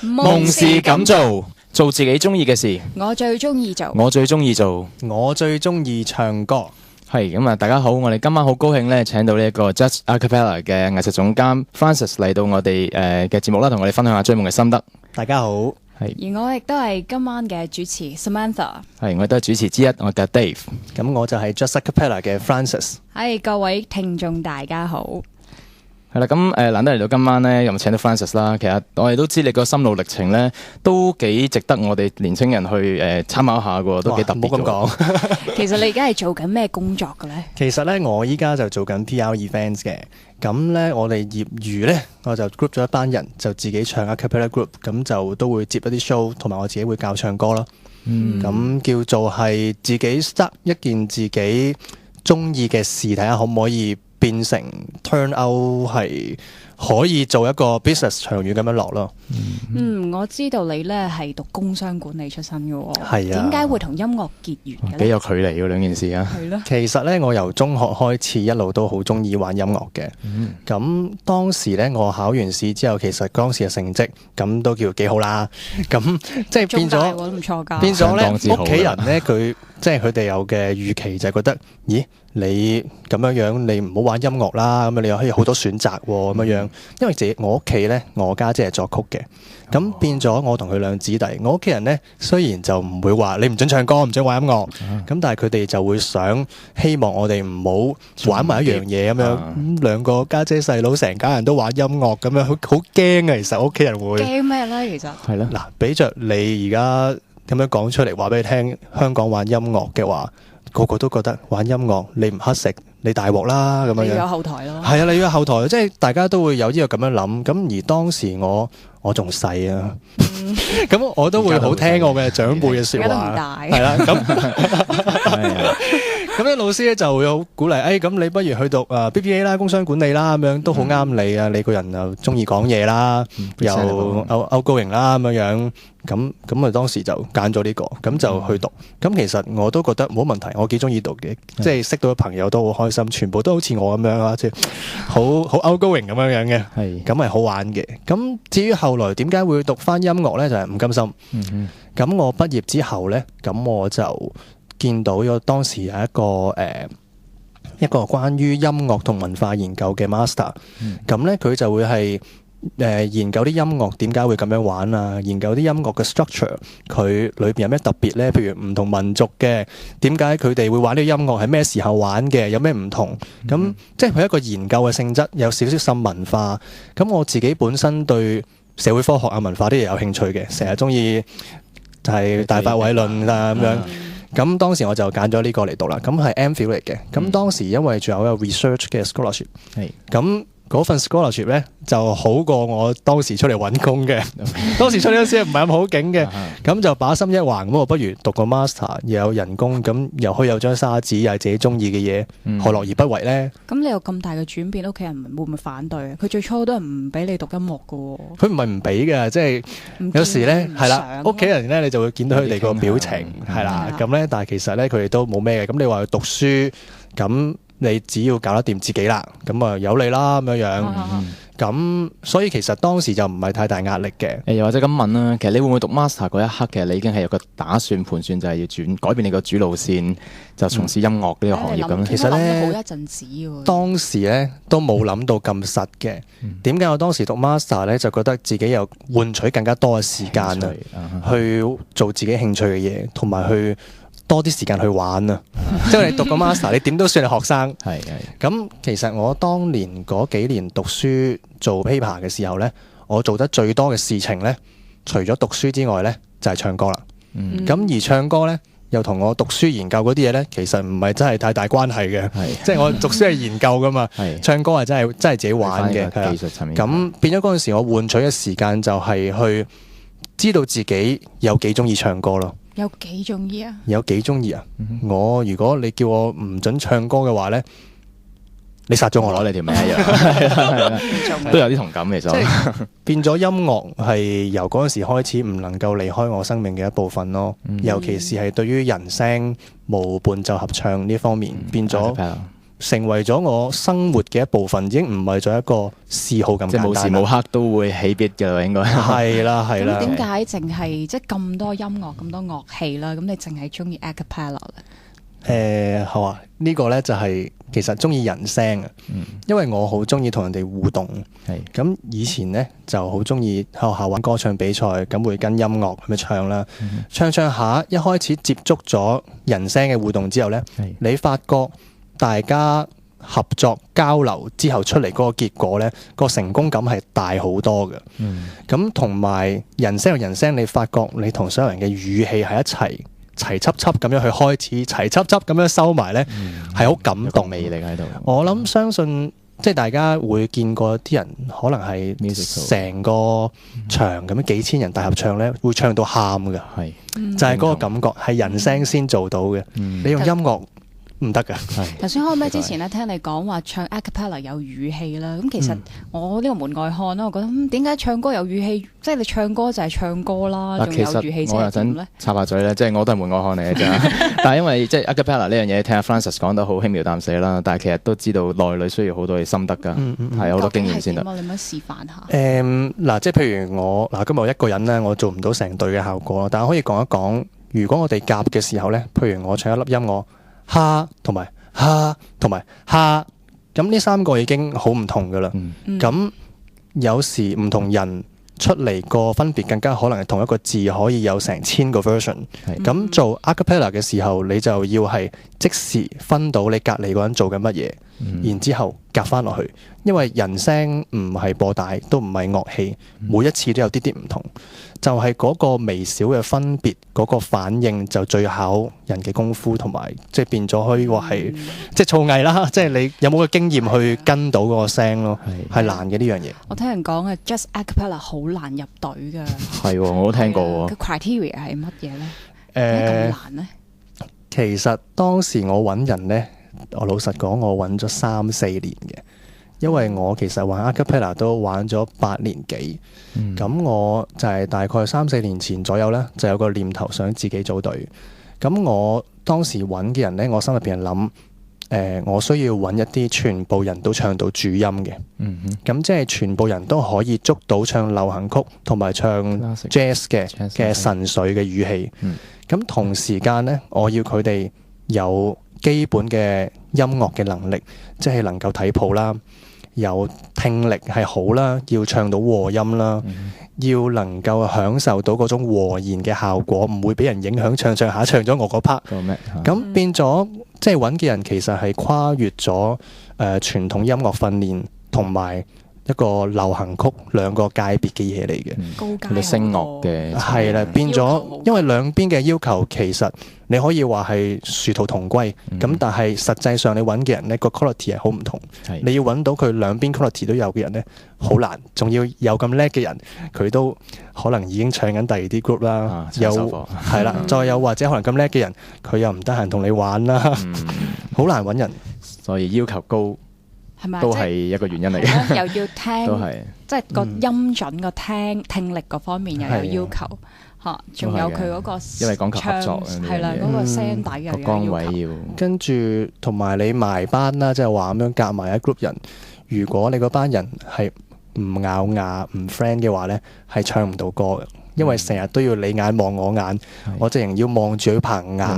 夢是咁做，做自己中意嘅事。我最中意做，我最中意做。我最中意唱歌。係咁啊！大家好，我哋今晚好高興咧，請到呢一個 Just Acapella 嘅藝術總監 Francis 嚟到我哋嘅節目啦，同我哋分享下追夢嘅心得。大家好，而我亦都係今晚嘅主持 Samantha。係，我都係主持之一，我叫 Dave。咁我就係 Just Acapella 嘅 Francis。係各位聽眾大家好。係啦，咁難得嚟到今晚咧，又咪請到 Francis 啦。其實我哋都知你個心路歷程咧，都幾值得我哋年青人去參考下嘅，都幾特別。唔好咁講。其實你而家係做緊咩工作嘅咧？其實咧，我依家就做緊 PR events 嘅。咁咧，我哋業餘咧，我就 group 咗一班人，就自己唱 Acapella group，咁就都會接一啲 show，同埋我自己會教唱歌啦。咁叫做係自己 start 一件自己中意嘅事，睇下可唔可以變成 turn out 係可以做一個 business 長遠咁樣落咯。我知道你咧係讀工商管理出身嘅喎。係啊。點解會同音樂結緣嘅咧？幾有距離嘅兩件事啊。係咯。其實咧，我由中學開始一路都好中意玩音樂嘅。咁當時咧，我考完試之後，其實當時嘅成績咁都叫幾好啦。咁即係變咗，都唔錯㗎。變咗咧，相當之好屋企人咧，佢即係佢哋有嘅預期就係覺得，咦，你咁樣，你唔好玩音樂啦，咁你又可以好多選擇喎，咁樣。因為我屋企咧，我家姐係作曲嘅，咁變咗我同佢兩姊弟。我屋企人咧，雖然就唔會話你唔准唱歌，唔准玩音樂，咁但係佢哋就會希望我哋唔好玩埋一樣嘢咁樣。咁兩個家姐細佬成家人都玩音樂咁樣，好驚啊！其實屋企人會驚咩咧？其實係咯。嗱，俾着你而家咁樣講出嚟話俾你聽，香港玩音樂嘅話，個個都覺得玩音樂你唔乞食，你大鑊啦咁樣。你要有後台咯。係啊，你要有後台，即係大家都會有呢個咁樣諗。咁而當時我仲細啊，咁我都會好聽我嘅長輩嘅説話。而家都唔大。係啦，咁啲老師咧就會好鼓勵，咁你不如去讀BBA 啦，工商管理啦，咁樣都好啱你啊！你個人又中意講嘢啦，又outgoing啦咁樣。咁啊，當時就揀咗呢個，咁就去讀。咁其實我都覺得冇問題，我幾中意讀嘅，即係識到嘅朋友都好開心，全部都好似我咁樣啊，即係好 outgoing 咁樣嘅，咁係好玩嘅。咁至於後來點解會讀翻音樂呢？就係唔甘心。咁我畢業之後呢，咁我就見到咗當時有一個關於音樂同文化研究嘅 master。咁呢，佢就會係研究啲音樂點解會咁樣玩啊，研究啲音樂嘅 structure， 佢裏邊有咩特別呢？譬如唔同民族嘅點解佢哋會玩呢個音樂，係咩時候玩嘅，有咩唔同？咁即係佢一個研究嘅性質，有少少滲文化。咁我自己本身對社會科學啊、文化啲嘢有興趣嘅，成日中意就係大發偉論啊咁樣。咁當時我就揀咗呢個嚟讀啦。咁係 MPhil 嚟嘅。咁當時因為仲有一個 research 嘅 scholarship，咁嗰份 scholarship 咧就好過我當時出嚟揾工嘅。當時出嚟嗰時唔係咁好景嘅，咁就把心一橫，咁我不如讀個 master，又有人工，咁又可以有張沙紙，又係自己中意嘅嘢，何樂而不為咧？咁你有咁大嘅轉變，屋企人會唔會反對啊？佢最初都係唔俾你讀音樂嘅喎。佢唔係唔俾嘅，即係有時咧係啦，屋企人咧你就會見到佢哋個表情係啦，咁咧但係其實咧佢哋都冇咩嘅。咁你話去讀書咁。你只要搞得掂自己啦，咁啊有你啦咁樣。咁所以其實當時就唔係太大壓力嘅。又或者咁問啦，其實你會唔會讀 master 嗰一刻，其實你已經係有個打算盤算，就係要改變你個主路線，就從事音樂呢個行業咁。其實咧，好一陣子喎。當時咧都冇諗到咁實嘅。點解我當時讀 master 咧，就覺得自己有換取更加多嘅時間啊，去做自己興趣嘅嘢，同埋去多啲時間去玩啊！即係你讀個 master， 你點都算係學生。咁其實我當年嗰幾年讀書做 paper 嘅時候呢，我做得最多嘅事情呢，除咗讀書之外呢，就係唱歌啦。咁而唱歌呢，又同我讀書研究嗰啲嘢呢，其實唔係真係太大關係嘅。即係我讀書係研究噶嘛，唱歌係真係自己玩嘅。技術層面。咁變咗嗰陣時，我換取嘅時間就係去知道自己有幾中意唱歌咯。有幾中意啊？有幾中意啊？如果你叫我唔准唱歌嘅話呢，你殺咗我攞你條命一樣。都有啲同感其實。即係變咗音樂係由嗰陣時開始唔能夠離開我生命嘅一部分咯。尤其是係對於人聲無伴奏合唱呢方面，變咗成為咗我生活嘅一部分，已經唔係咗一個嗜好咁簡單啦。即係無時無刻都會起 beat 㗎啦，應該係啦係啦。咁點解淨係即係咁多音樂咁多樂器啦？咁你淨係中意 a cappella 咧？好啊，呢個咧就係其實中意人聲啊，因為我好中意同人哋互動。係咁以前咧就好中意喺學校玩歌唱比賽，咁會跟音樂咁樣唱啦。唱唱下，一開始接觸咗人聲嘅互動之後咧，你發覺大家合作交流之後出嚟嗰個結果咧，個成功感係大好多嘅。咁同埋人聲同人聲，你發覺你同所有人嘅語氣係一齊齊輯輯咁樣去開始，齊輯輯咁樣收埋咧，係好感動，魅力喺度。我諗相信即係大家會見過啲人，可能係成個場咁樣幾千人大合唱咧，會唱到喊㗎。係就係嗰個感覺，係人聲先做到嘅。你用音樂唔得㗎。頭先開咪之前咧，聽你講話唱 a cappella 有語氣啦。咁其實我呢個門外漢啦，我覺得點解唱歌有語氣？即係你唱歌就係唱歌啦，仲有語氣即係點咧？插下嘴咧，即係我都係門外漢嚟嘅啫。但係因為即係 a cappella 呢樣嘢，聽阿 Francis 講得好輕描淡寫啦。但係其實都知道內裏需要好多嘅心得㗎，係好多經驗先得。你可唔可以示範下？嗱，即係譬如我今日我一個人咧，我做唔到成隊嘅效果咯。但係可以講一講，如果我哋夾嘅時候咧，譬如我唱一粒音，我哈同埋哈同埋哈，咁呢三個已經好唔同㗎啦。咁有時唔同人出嚟個分別更加可能係同一個字可以有成1000個 version。咁做 a cappella 嘅時候，你就要係即時分到你隔離嗰人做緊乜嘢，然之後夾翻落去。因為人聲唔係播帶，都唔係樂器，每一次都有啲啲唔同。就係嗰個微小嘅分別，嗰個反應就最考人嘅功夫，同埋即係變咗可以話係即係造詣啦。即係你有冇個經驗去跟到嗰個聲咯，係難嘅呢樣嘢。我聽人講嘅 just a cappella 好難入隊㗎。係喎，我都聽過喎。個 criteria 係乜嘢咧？點解咁難咧？其實當時我揾人咧，我老實講，我揾咗3-4年嘅。因為我其實玩 a cappella 都玩咗8年幾，咁我就係大概3-4年前左右咧，就有個念頭想自己組隊。咁我當時揾嘅人咧，我心入邊係諗，我需要揾一啲全部人都唱到主音嘅，咁即係全部人都可以捉到唱流行曲同埋唱 jazz 嘅神髓嘅語氣。咁同時間咧，我要佢哋有基本嘅音樂嘅能力，即係能夠睇譜啦。有聽力係好啦，要唱到和音啦，要能夠享受到嗰種和弦嘅效果，唔會俾人影響唱唱下唱咗我嗰 part。咁變咗即係揾嘅人其實係跨越咗傳統音樂訓練同埋一個流行曲兩個界別嘅嘢嚟嘅，高階聲樂嘅係啦，變咗因為兩邊嘅要求其實你可以話係殊途同歸，咁但係實際上你揾嘅人呢個 quality 係好唔同，你要揾到佢兩邊 quality 都有嘅人呢，好難，仲要有咁叻嘅人，佢都可能已經唱緊第二啲 group 啦，又係啦，再有或者可能咁叻嘅人，佢又唔得閒同你玩啦，好難揾人，所以要求高。都係一個原因嚟嘅，又要聽，都係即係個音準個聽力嗰方面又有要求嚇，仲有佢嗰個因為講求合作係啦，嗰個聲底又有崗位要，跟住同埋你埋班啦，即係話咁樣夾埋一 group 人，如果你嗰班人係唔咬牙唔 friend 嘅話咧，係唱唔到歌嘅，因為成日都要你眼望我眼，我直情要望住佢棚牙，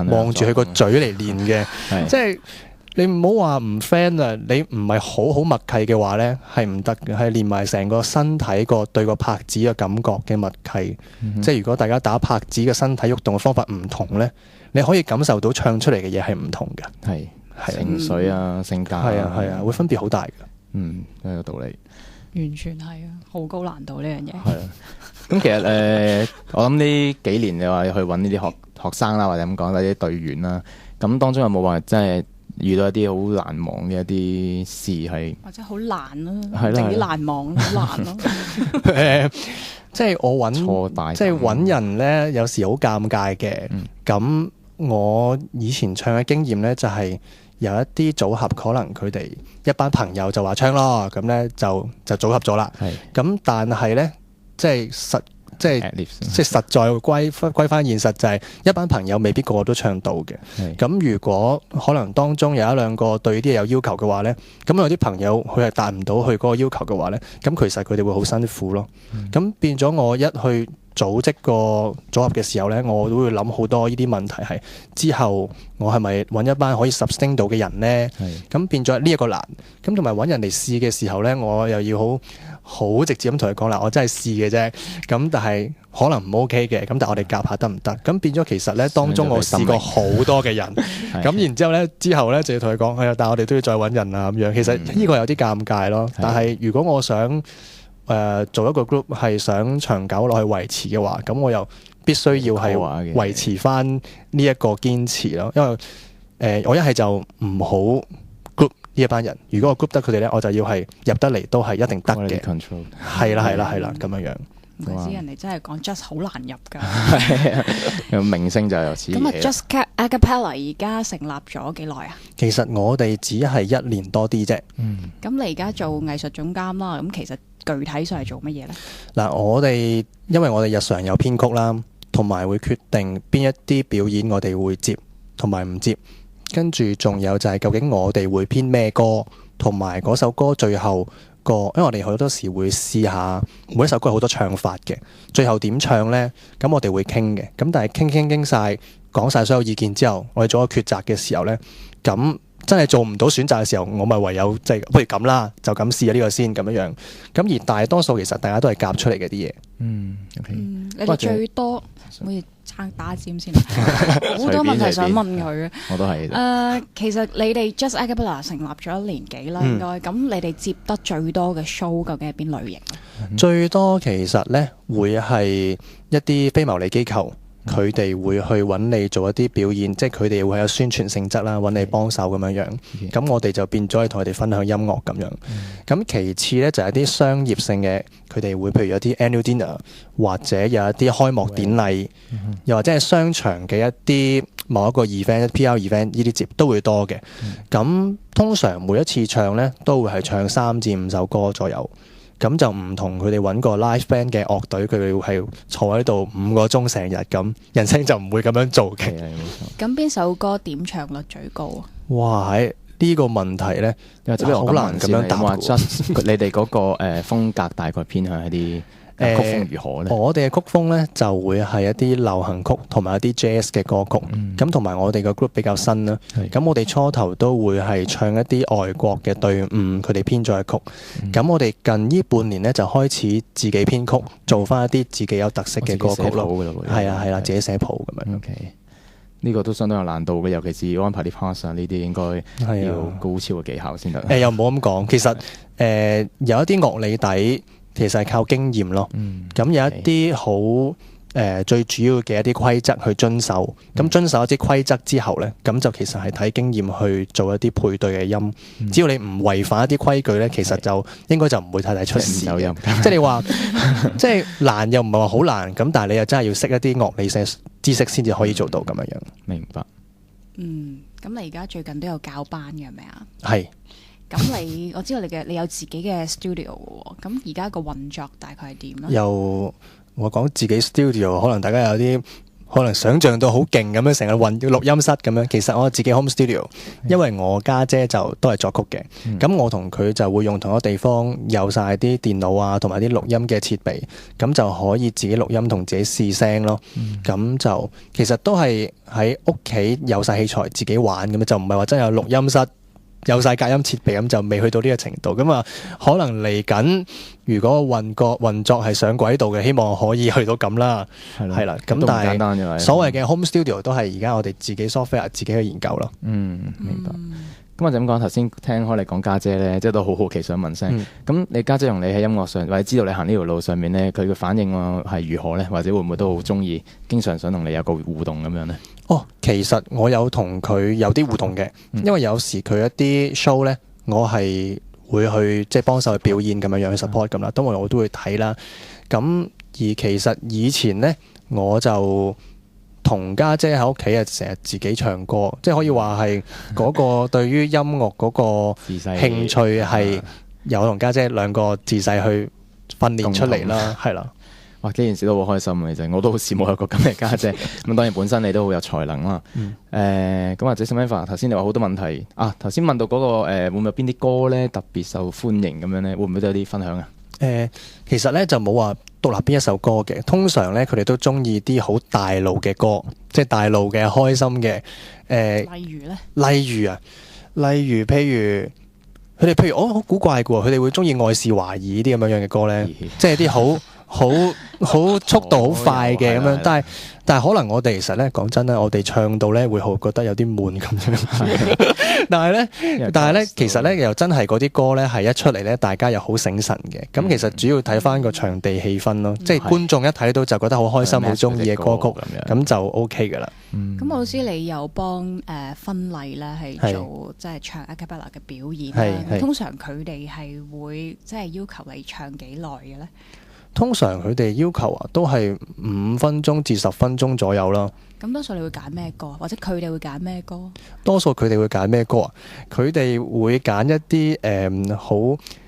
望住佢個嘴嚟練嘅，即係。你唔好話唔 friend 啊！你唔係好默契嘅話呢，係唔得嘅，係連埋成個身體個對個拍子嘅感覺嘅默契。即係如果大家打拍子嘅身體喐動嘅方法唔同呢，你可以感受到唱出嚟嘅嘢係唔同嘅。係情緒啊、性格係啊，會分別好大嘅。有個道理。完全係啊，好高難度呢樣嘢。係啊，咁其實我諗呢幾年你話去揾呢啲學生啦，或者咁講嗰啲隊員啦，咁當中有冇話真係遇到一啲好難忘嘅一啲事係，或者好難咯，定啲難忘好難咯。即係我揾人咧，有時好尷尬嘅。咁我以前唱嘅經驗咧，就係有一啲組合，可能佢哋一班朋友就話唱咯，咁咧就組合咗啦。咁但係咧，即係即係實在歸翻現實，就係一班朋友未必個個都唱到嘅。咁如果可能當中有一兩個對啲嘢有要求嘅話咧，咁有啲朋友佢係達唔到佢嗰個要求嘅話咧，咁其實佢哋會好辛苦咯。咁變咗我一去組織個組合嘅時候咧，我都會諗好多呢啲問題，係之後我係咪揾一班可以 sustain 到嘅人咧？咁變咗呢一個難。咁同埋揾人嚟試嘅時候咧，我又要好直接咁同佢講啦，我真係試嘅啫。咁但係可能唔 OK 嘅，咁但係我哋夾下得唔得？咁變咗其實咧，當中我試過好多嘅人，咁然之後咧就要同佢講，係啊，但係我哋都要再揾人啊咁樣。其實呢個有啲尷尬咯。但係如果我想做一個 group 係想長久落去維持嘅話，咁我又必須要係維持翻呢一個堅持咯。因為我一係就唔好 group 呢一班人，如果我 group 得佢哋咧，我就要係入得嚟都係一定得嘅。係啦咁樣樣。唔怪之人哋真係講 Just 好難入㗎。明星就有此。咁啊，Just Acapella 而家成立咗幾耐啊？其實我哋只係1年多啲啫。咁你而家做藝術總監啦，咁其實具體上係做乜嘢咧？嗱，因為我哋日常有編曲啦，同埋會決定邊一啲表演我哋會接同埋唔接，跟住仲有就係究竟我哋會編咩歌，同埋嗰首歌最後因為我哋好多時會試下每一首歌有好多唱法嘅，最後點唱呢？咁我哋會傾嘅。咁但係傾晒，講晒所有意見之後，我哋做個抉擇嘅時候呢，咁真係做唔到選擇嘅時候，我咪唯有不如咁啦，就咁試下呢個先咁樣樣。咁而大多數其實大家都係夾出嚟嘅啲嘢。OK。你哋最多可以打尖先，好多問題想問佢啊。我都係。其實你哋 Just Acapella 成立咗1年幾啦，應該咁你哋接得最多嘅 show 究竟係邊類型？最多其實呢會係一啲非牟利機構。佢哋會去揾你做一啲表演，即係佢哋會有宣傳性質啦，揾你幫手咁樣樣。咁我哋就變咗係同佢哋分享音樂咁樣。咁其次呢，就係一啲商業性嘅，佢哋會譬如有啲 annual dinner，或者有一啲開幕典禮，又或者係商場嘅一啲某一個 event、PR event 呢啲節都會多嘅。咁通常每一次唱呢，都會係唱3至5首歌左右。咁就唔同佢哋揾個 live band 嘅樂隊，佢哋係坐喺度5個鐘成日咁，人聲就唔會咁樣做嘅。咁邊首歌點唱率最高啊？哇！呢個問題咧，好難咁樣答。你哋嗰個風格大概偏向一啲曲風如何咧？我哋嘅曲風咧就會係一啲流行曲同埋一啲 jazz 嘅歌曲。咁同埋我哋個 group 比較新啦。咁我哋初頭都會係唱一啲外國嘅隊伍佢哋編咗嘅曲。咁我哋近呢半年咧就開始自己編曲，做翻一啲自己有特色嘅歌曲咯。係啦，自己寫譜咁樣。呢個都相當有難度嘅，尤其是安排啲 pass 啊，呢啲應該要高超嘅技巧先得。又冇咁講，其實有一啲樂理底。其實係靠經驗咯，咁有一啲好最主要嘅一啲規則去遵守，咁遵守一啲規則之後呢，咁就其實係睇經驗去做一啲配對嘅音。只要你唔違反一啲規矩呢，其實就應該就唔會太大出事嘅。即係你話，即係難又唔係話好難，咁但係你又真係要識一啲樂理性知識先至可以做到咁樣樣。明白。咁你而家最近都有教班嘅係咪啊？係。咁我知道你有自己嘅 studio 嘅喎，咁而家個運作大概係點咧？我講自己 studio， 可能大家有啲可能想像到好勁咁樣，成日運錄音室咁樣。其實我自己 home studio， 因為我家姐就都係作曲嘅，咁我同佢就會用同一個地方，有晒啲電腦啊，同埋啲錄音嘅設備，咁就可以自己錄音同自己試聲咯。咁就其實都係喺屋企有晒器材自己玩咁樣，就唔係話真係有錄音室。有晒隔音設備，咁就未去到呢個程度。咁啊，可能嚟緊，如果運作係上軌道嘅，希望可以去到咁啦。係啦，咁但係所謂嘅 home studio 都係而家我哋自己 software 自己去研究咯。明白。咁我就咁講，頭先聽開你講家姐咧，即係都好好奇想問聲。咁你家姐同你喺音樂上，或者知道你行呢條路上面咧，佢嘅反應係如何咧？或者會唔會都好中意，經常想同你有個互動咁樣咧？其實我有同佢有啲互動嘅，因為有時佢一啲 show 咧，我係會去即係幫手去表演咁樣樣去 support 咁啦，當然我都會睇啦。咁而其實以前咧，我就同家姐喺屋企啊，成日自己唱歌，即係可以話係嗰個對於音樂嗰個興趣係由我同家姐兩個自細去訓練出嚟啦，係啦。哇！呢件事都好開心嘅，其實我都好羨慕有個咁嘅家姐。咁當然本身你都好有才能啦。咁或者 Samantha 頭先你話好多問題啊，頭先問到嗰個會唔會有邊啲歌咧特別受歡迎咁樣咧？會唔會都有啲分享啊？其實咧就冇話獨立邊一首歌嘅，通常咧佢哋都中意啲好大路嘅歌，即係大路嘅開心嘅。例如咧？例如譬如佢哋好古怪嘅喎，佢哋會中意愛是懷疑啲咁樣嘅歌咧，即係啲好速度好快嘅咁樣，但係可能我哋其實咧講真咧，我哋唱到咧會好覺得有啲悶咁樣。但係咧，其實咧又真係嗰啲歌咧係一出嚟咧，大家又好醒神嘅。咁其實主要睇翻個場地氣氛咯，即係觀眾一睇到就覺得好開心、好中意嘅歌曲咁就 OK 噶啦。咁老師你有幫婚禮咧係做即係唱 a cappella 嘅表演啦。通常佢哋係會即係要求你唱幾耐嘅咧？通常佢哋要求都係5分鐘至10分鐘左右啦。咁多數你會揀咩歌，或者佢哋會揀咩歌？多數佢哋會揀咩歌啊？佢哋會揀一啲好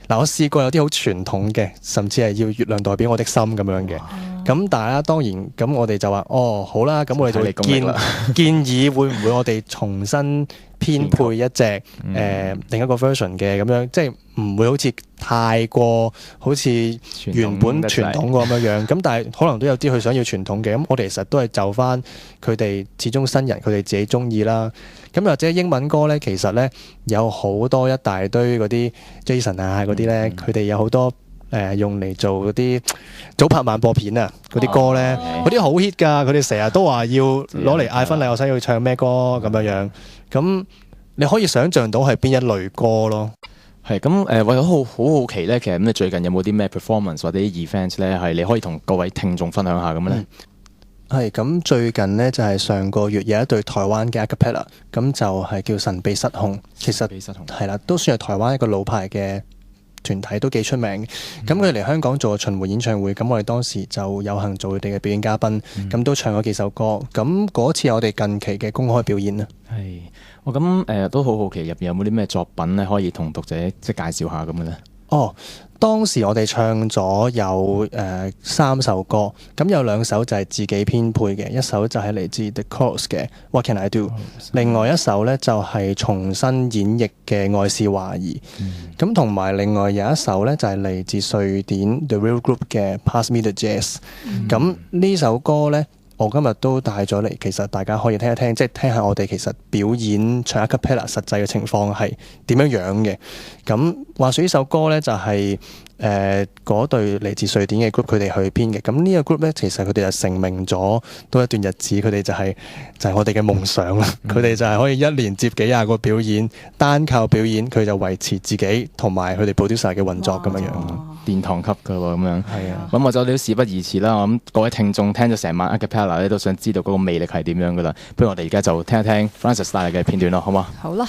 嗱，我試過有啲好傳統嘅，甚至係要月亮代表我的心咁樣嘅。咁但係啦，當然咁我哋就話好啦，咁我哋就會建議會唔會我哋重新編配一隻另一個 version 嘅咁樣，即係唔會好似太過好似原本傳統咁樣。咁但係可能都有啲佢想要傳統嘅，咁我哋其實都係就翻佢哋始終新人佢哋自己中意啦。咁或者英文歌咧，其實咧有好多一大堆嗰啲 Jason 啊嗰啲咧，佢哋有好多用嚟做嗰啲早拍晚播片啊嗰啲歌咧，嗰啲好 hit 㗎，佢哋成日都話要攞嚟嗌婚禮，我想要唱咩歌咁樣。咁你可以想像到係邊一類歌咯。係咁我好好奇咧，其實咁你最近有冇啲咩 performance 或者啲 events 咧，係你可以同各位聽眾分享下咁樣咧？係咁最近呢，就係上個月有一隊台灣嘅 a cappella， 咁就係叫神秘失控。其實係啦，都算係台灣一個老牌嘅團體，都幾出名。咁佢哋嚟香港做巡迴演唱會，咁我哋當時就有幸做佢哋嘅表演嘉賓，咁都唱咗幾首歌。咁嗰次我哋近期嘅公開表演啦。係，我咁都好好奇入邊有冇啲咩作品咧，可以同讀者即係介紹下咁嘅咧？當時我哋唱咗有3首歌，咁有2首就係自己編配嘅，一首就係嚟自 The Chorus 嘅 What Can I Do，另外一首呢就係重新演繹嘅愛是懷疑，咁同埋另外有一首呢就係嚟自瑞典 The Real Group 嘅 Pass Me The Jazz，咁呢首歌呢，我今日都帶咗嚟，其實大家可以聽一聽，即係聽下我哋其實表演唱 a cappella 實際嘅情況係點樣樣嘅。咁話說呢首歌呢，就係嗰隊嚟自瑞典嘅 group 佢哋去編嘅。咁呢個 group 呢，其實佢哋就成名咗都一段日子，佢哋就係我哋嘅夢想啦。佢哋就係可以一連接幾廿個表演，單靠表演佢就維持自己同埋佢哋 producer 嘅運作咁樣。殿堂級㗎喎，咁樣。係啊。咁我就都事不宜遲啦。我諗各位聽眾聽咗成晚 a cappella 咧，都想知道嗰個魅力係點樣㗎啦。不如我哋而家就聽一聽 Francis 帶嚟嘅片段咯，好嗎？好啦。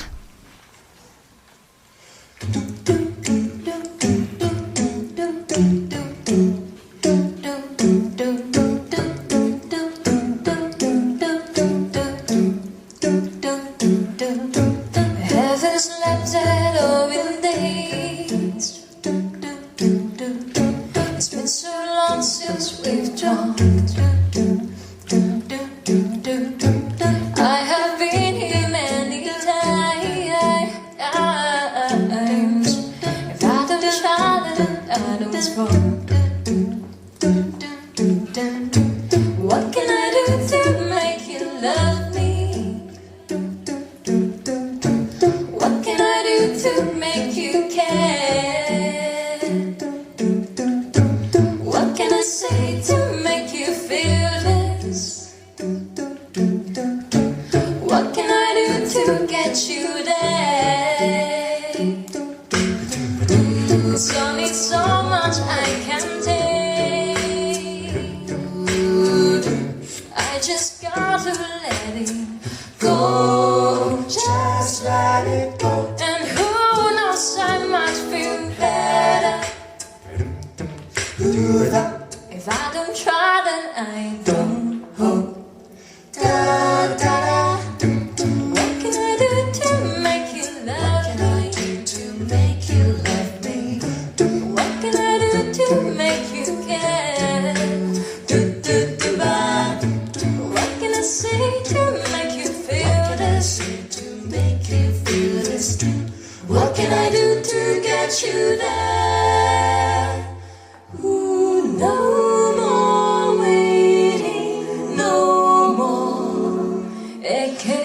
get you there. Ooh, no more waiting, no more aching.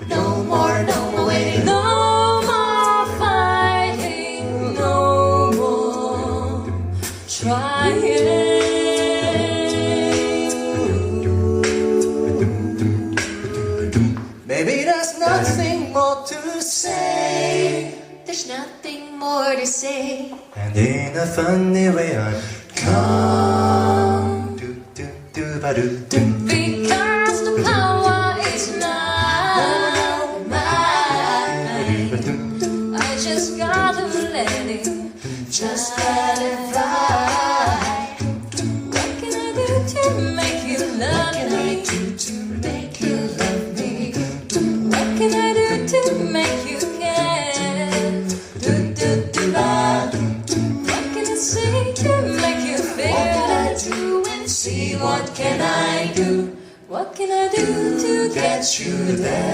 No more waiting, no more fighting, no more trying. Maybe there's nothing more to say. There's nothing more to say. And in a funny way I come. Because the power is not mine. I just gotta let it fly. What can I do to make you love me? What can I do to make you care? What can I say to make you feel true and see? What can I do? What can I do to get you there?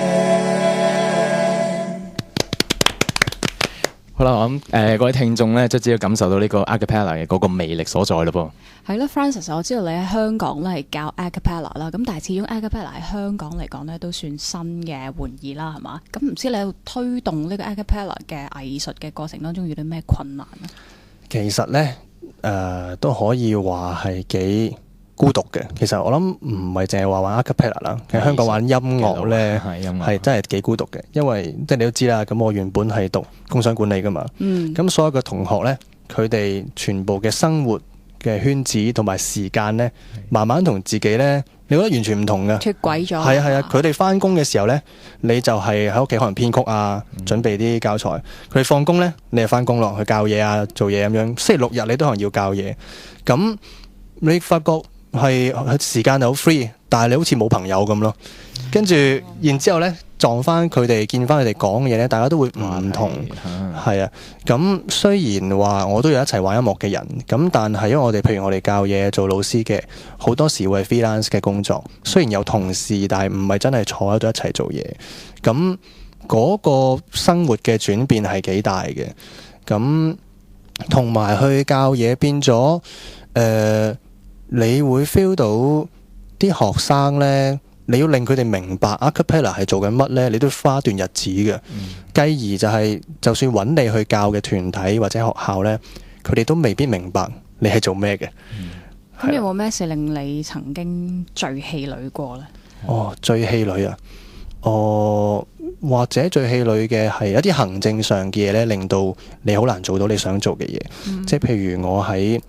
好啦，我諗各位聽眾咧，即係只要感受到呢個 a cappella 嘅嗰個魅力所在咯噃。係啦 ，Francis， 我知道你喺香港咧係教 a cappella 啦，咁但係始終 a cappella 喺香港嚟講咧都算新嘅玩意啦，係嘛？咁唔知你喺度推動呢個 a cappella 嘅藝術嘅過程當中遇到咩困難啊？其實咧都可以話係幾孤獨嘅。其實我諗唔係淨係話玩 a cappella 啦，喺香港玩音樂咧係真係幾孤獨嘅，因為即係你都知啦。咁我原本係讀工商管理噶嘛，咁所有嘅同學咧，佢哋全部嘅生活嘅圈子同埋時間咧，慢慢同自己咧，你覺得完全唔同嘅，脫軌咗。係啊，佢哋翻工嘅時候咧，你就係喺屋企可能編曲啊，準備啲教材。佢哋放工咧，你就翻工落去教嘢啊，做嘢咁樣。星期六日你都可能要教嘢，咁你發覺係時間就好 free， 但係你好似冇朋友咁咯。跟住然之後咧，撞翻佢哋，見翻佢哋講嘅嘢咧，大家都會唔同。係啊，咁雖然話我都有一齊玩音樂嘅人，咁但係因為譬如我哋教嘢做老師嘅，好多時會係 freelance 嘅工作。雖然有同事，但係唔係真係坐喺度一齊做嘢。咁嗰個生活嘅轉變係幾大嘅。咁同埋去教嘢變咗，你會 feel 到啲學生咧。你要令佢哋明白 a cappella 係做緊乜呢？你都要花段日子嘅。繼而就係、就算揾你去教嘅團體或者學校呢，佢哋都未必明白你係做咩嘅。咁有冇咩事令你曾經最氣餒過呢？最氣餒啊！或者最氣餒嘅係一啲行政上嘅嘢呢，令到你好難做到你想做嘅嘢。即係譬如我喺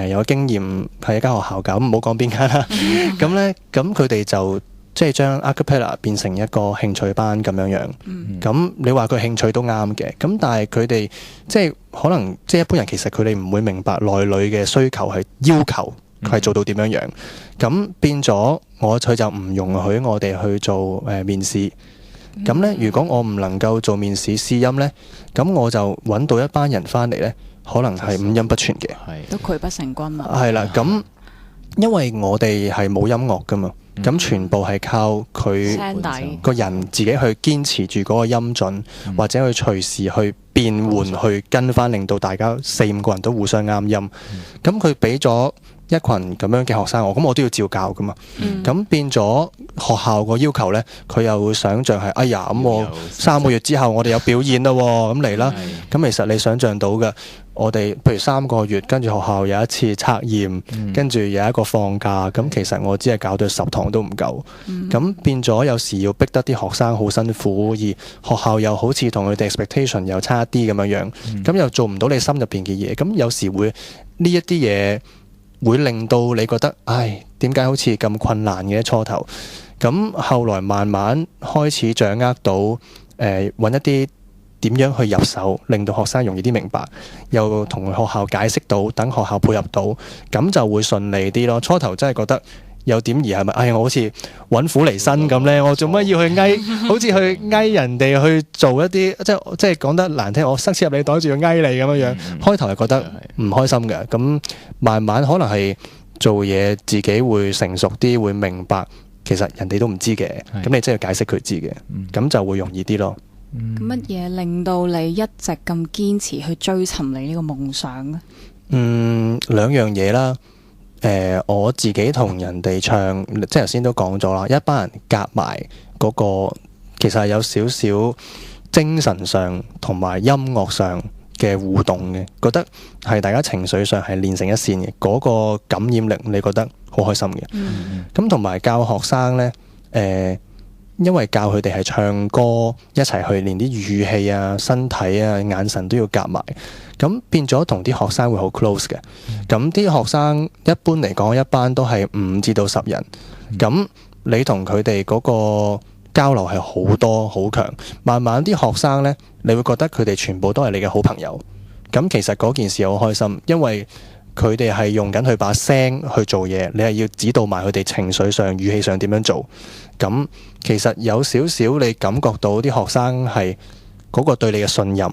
有經驗喺一間學校搞，唔好講邊間啦。咁呢，咁佢哋就即係將 a cappella 變成一個興趣班咁樣樣。咁你話佢興趣都啱嘅。咁但係佢哋即係可能即係一般人其實佢哋唔會明白內裏嘅需求係要求佢係做到點樣樣。咁變咗佢就唔容許我哋去做面試。咁呢，如果我唔能夠做面試試音呢，咁我就揾到一班人翻嚟呢，可能係五音不全嘅，都潰不成軍啦。係啦，咁因為我哋係冇音樂噶嘛，咁全部係靠佢個人自己去堅持住嗰個音準，或者去隨時去變換去跟翻，令到大家4-5個人都互相啱音。咁佢俾咗一群咁樣嘅學生咁我都要照教噶嘛。咁變咗學校個要求呢，佢又會想像係哎呀咁我3個月之後我哋有表演啦，咁嚟啦。咁其實你想像到嘅，我哋譬如3個月，跟住學校有一次測驗，跟住有一個放假，咁其實我只係搞到10堂都唔夠。咁變咗有時要逼得啲學生好辛苦，而學校又好似同佢哋 expectation 又差啲咁樣樣，咁又做唔到你心入邊嘅嘢。咁有時會呢一啲嘢會令到你覺得，唉，點解好似咁困難嘅初頭？咁後來慢慢開始掌握到，揾一啲點樣去入手，令到學生容易啲明白，又同學校解釋到，等學校配合到，咁就會順利啲咯。初頭真係覺得有點而係咪？唉，我好似揾苦離身咁呢？我做乜要去好似去人哋去做一啲，即係講得難聽，我塞錢入你袋，仲要你咁樣樣。開頭係覺得唔開心嘅，咁慢慢可能係做嘢自己會成熟啲，會明白其實人哋都唔知嘅，咁你真係要解釋佢知嘅，咁就會容易啲咯。咁乜嘢令到你一直咁堅持去追尋你呢個夢想呢？兩樣嘢啦。我自己同人哋唱，即係頭先都講咗啦，一班人夾埋嗰個，其實係有少少精神上同埋音樂上嘅互動嘅，覺得係大家情緒上係連成一線嘅，嗰個感染力你覺得好開心嘅。咁同埋教學生呢，因為教佢哋係唱歌，一齊去連啲語氣啊、身體啊、眼神都要夾埋，咁變咗同啲學生會好 close 嘅。咁啲學生一般嚟講，一班都係5至到10人。咁你同佢哋嗰個交流係好多好強，慢慢啲學生呢，你會覺得佢哋全部都係你嘅好朋友。咁其實嗰件事好開心，因為佢哋係用緊佢把聲去做嘢，你係要指導埋佢哋情緒上、語氣上點樣做。咁其實有少少你感覺到啲學生係嗰個對你嘅信任，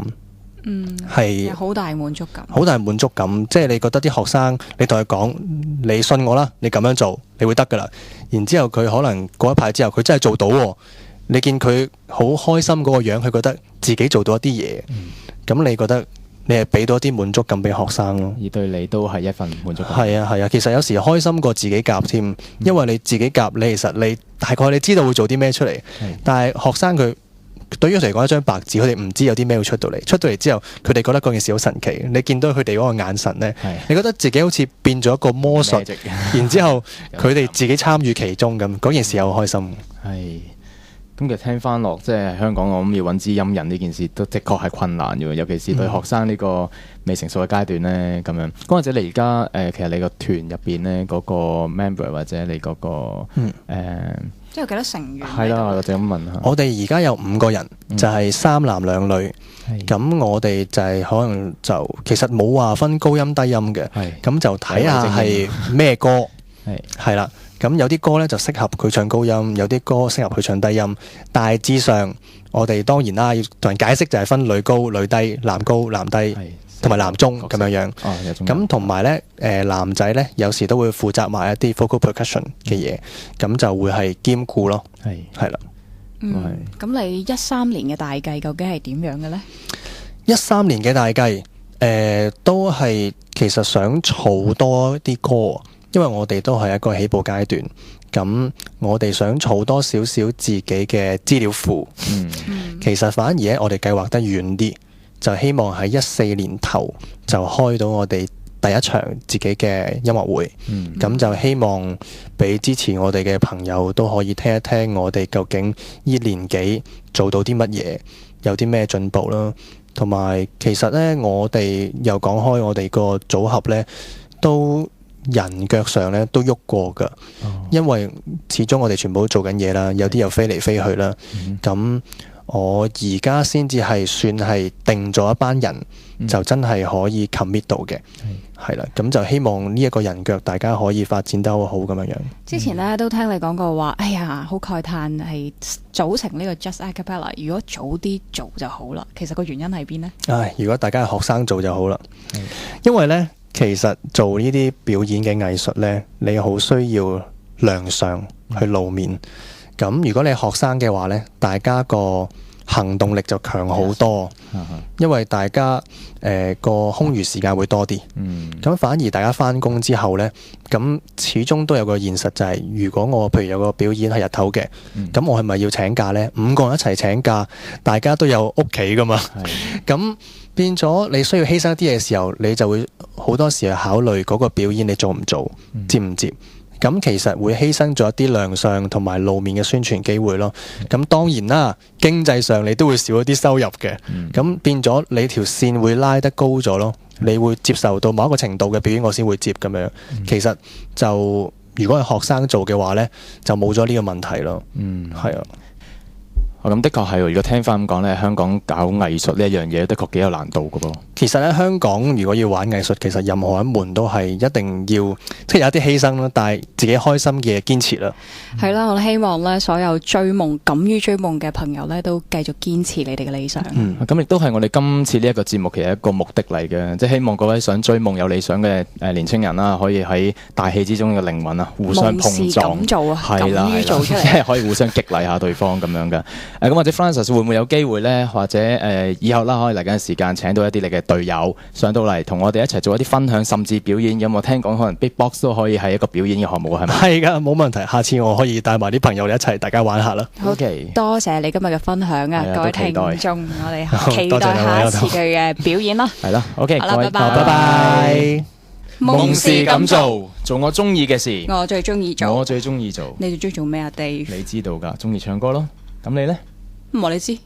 係好大滿足感。好大滿足感，即係你覺得啲學生，你同佢講，你信我啦，你咁樣做，你會得噶啦。然之後佢可能過一排之後，佢真係做到喎。你見佢好開心嗰個樣，佢覺得自己做到一啲嘢。咁你覺得你係俾到一啲滿足感俾學生咯，而對你都係一份滿足感。係啊係啊，其實有時開心過自己夾添，因為你自己夾，你其實你大概你知道會做啲咩出嚟，但係學生佢對於佢嚟講一張白紙，佢哋唔知有啲咩會出到嚟。出到嚟之後，佢哋覺得嗰件事好神奇。你見到佢哋嗰個眼神呢，你覺得自己好似變咗一個魔術，然之後佢哋自己參與其中咁，嗰件事又好開心。係。咁其實聽翻落，即係香港，我諗要揾支音人呢件事都的確係困難嘅，尤其是對學生呢個未成熟嘅階段呢。咁樣。或者你而家其實你個團入邊呢，嗰個 member 或者你嗰個即係有幾多成員？係啦，我就咁問下。我哋而家有5個人，就係3男2女。咁我哋就係可能就其實冇話分高音低音嘅，咁就睇下係咩歌。係啦。咁有啲歌咧就適合佢唱高音，有啲歌適合佢唱低音。大致上，我哋當然啦，要同人解釋就係分女高、女低、男高、男低，同埋男中咁樣樣。咁同埋咧，男仔咧有時都會負責埋一啲 vocal percussion 嘅嘢，咁就會係兼顧咯。係啦。咁你13年嘅大計究竟係點樣嘅咧？13年嘅大計，都係其實想儲多啲歌。因為我哋都係一個起步階段，咁我哋想儲多少少自己嘅資料庫。其實反而咧，我哋計劃得遠啲，就希望喺14年頭就開到我哋第一場自己嘅音樂會。咁就希望俾支持我哋嘅朋友都可以聽一聽我哋究竟呢年幾做到啲乜嘢，有啲咩進步啦。同埋其實呢，我哋又講開我哋個組合呢，都人腳上咧都喐過㗎，因為始終我哋全部都做緊嘢啦，有啲又飛嚟飛去啦。咁我而家先至係算係定咗一班人，就真係可以 commit 到嘅，係啦。咁就希望呢一個人腳大家可以發展得好好咁樣樣。之前咧都聽你講過話，哎呀，好慨嘆係組成呢個 Just Acapella，如果早啲做就好啦。其實個原因喺邊呢？如果大家係學生做就好啦，因為呢。其實做呢啲表演嘅藝術呢，你好需要亮相去露面。咁如果你係學生嘅話呢，大家個行動力就強好多，因為大家個空餘時間會多啲。咁反而大家返工之後呢，咁始終都有個現實就係，如果我譬如有個表演係日頭嘅，咁我係咪要請假呢？5個人一齊請假，大家都有屋企㗎嘛。咁變咗你需要犧牲一啲嘢嘅時候，你就會好多時去考慮嗰個表演你做唔做，接唔接。咁其實會犧牲咗一啲亮相同埋露面嘅宣傳機會咯。咁當然啦，經濟上你都會少一啲收入嘅。咁變咗你條線會拉得高咗咯。你會接受到某一個程度嘅表演，我先會接咁樣。其實就如果係學生做嘅話呢，就冇咗呢個問題咯。係啊。咁的確係喎，如果聽翻咁講咧，香港搞藝術呢一樣嘢，的確幾有難度嘅噃。其實咧，香港如果要玩藝術，其實任何一門都係一定要，即係有一啲犧牲啦，但係自己開心嘅堅持啦。係啦，我希望咧所有追夢、敢於追夢嘅朋友咧，都繼續堅持你哋嘅理想。咁亦都係我哋今次呢一個節目其實一個目的嚟嘅，即係希望各位想追夢有理想嘅年青人啦，可以喺大氣之中嘅靈魂啊，互相碰撞，敢做啊，係啦，敢於做出嚟即係可以互相激勵下對方咁樣嘅。咁或者 Francis 會唔會有機會咧，或者以後啦，可以嚟緊時間請到一啲你嘅隊友上到嚟，同我哋一齊做一啲分享，甚至表演。咁我聽講可能 Big Box 都可以係一個表演嘅項目，係咪？係㗎，冇問題。下次我可以帶埋啲朋友嚟一齊，大家玩下啦。好 OK 多謝你今日嘅分享啊，各位聽眾，我哋期待下一次佢嘅表演啦。係啦，OK，好啦，各位拜拜拜拜。夢是咁做，做我中意嘅事，我最中意做，我最中意做。你最中意做咩啊，Dave？你知道㗎，中意唱歌咯。咁你呢？唔話你知。